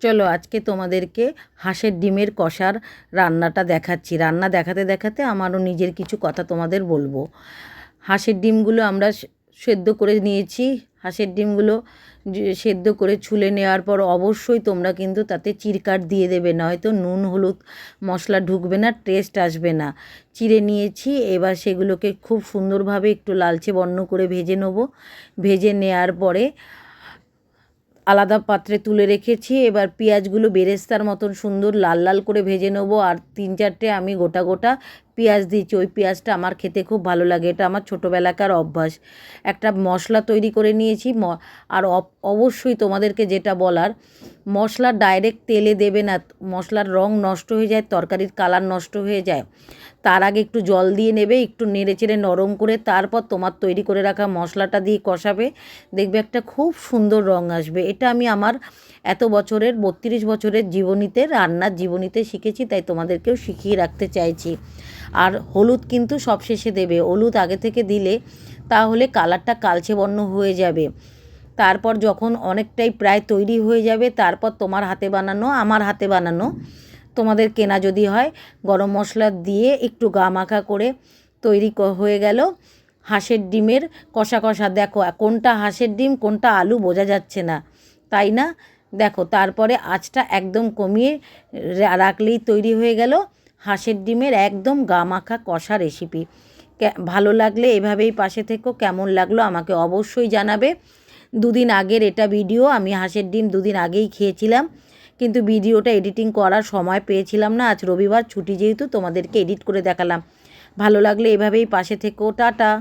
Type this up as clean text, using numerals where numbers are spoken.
চলো আজকে তোমাদেরকে হাঁসের ডিমের কষার রান্নাটা দেখাচ্ছি। রান্না দেখাতে দেখাতে আমারও নিজের কিছু কথা তোমাদের বলবো। হাঁসের ডিমগুলো আমরা সেদ্ধ করে নিয়েছি। হাঁসের ডিমগুলো সেদ্ধ করে ছুলে নেওয়ার পর অবশ্যই তোমরা কিন্তু তাতে চিরকাট দিয়ে দেবে, নয়তো নুন হলুদ মশলা ঢুকবে না, টেস্ট আসবে না। চিড়ে নিয়েছি, এবার সেগুলোকে খুব সুন্দরভাবে একটু লালচে বর্ণ করে ভেজে নেবো। ভেজে নেওয়ার পরে আলাদা পাত্রে তুলে রেখেছি। এবার পেঁয়াজগুলো বেরেস্তার মতন সুন্দর লাল লাল করে ভেজে নেবো। আর 3-4টে আমি গোটা গোটা পেঁয়াজ দিয়েছি। ওই পেঁয়াজটা আমার খেতে খুব ভালো লাগে, এটা আমার ছোটোবেলাকার অভ্যাস। একটা মশলা তৈরি করে নিয়েছি। আর অবশ্যই তোমাদেরকে যেটা বলার, মশলা ডাইরেক্ট তেলে দেবে না, মশলার রং নষ্ট হয়ে যায়, তরকারির কালার নষ্ট হয়ে যায়। তার আগে একটু জল দিয়ে নেবে, একটু নেড়ে চেড়ে নরম করে তারপর তোমার তৈরি করে রাখা মশলাটা দিয়ে কষাবে। দেখবে একটা খুব সুন্দর রং আসবে। এটা আমি আমার এত বছরের 32 বছরের জীবনীতে, রান্নার জীবনীতে শিখেছি, তাই তোমাদেরকেও শিখিয়ে রাখতে চাইছি। আর হলুদ কিন্তু সবশেষে দেবে, হলুদ আগে থেকে দিলে তাহলে কালারটা কালচে বর্ণ হয়ে যাবে। তারপর যখন অনেকটাই প্রায় তৈরি হয়ে যাবে, তারপর তোমার হাতে বানানো, আমার হাতে বানানো, তোমাদের কেনা যদি হয়, গরম মশলা দিয়ে একটু গা মাখা করে তৈরি হয়ে গেল হাঁসের ডিমের কষা কষা। দেখো কোনটা হাঁসের ডিম কোনটা আলু বোঝা যাচ্ছে না, তাই না? দেখো তারপরে আঁচটা একদম কমিয়ে রাখলেই তৈরি হয়ে গেল হাঁসের ডিমের একদম গা মাখা কষা রেসিপি। ভালো লাগলে এভাবেই পাশে থেকো। কেমন লাগলো আমাকে অবশ্যই জানাবে। দুদিন আগের এটা ভিডিও, আমি হাঁসের ডিম দুদিন আগেই খেয়েছিলাম, কিন্তু ভিডিওটা এডিটিং করার সময় পেয়েছিলাম না। আজ রবিবার ছুটি যেহেতু তোমাদেরকে এডিট করে দেখালাম। ভালো লাগলে এভাবেই পাশে থেকো। টাটা।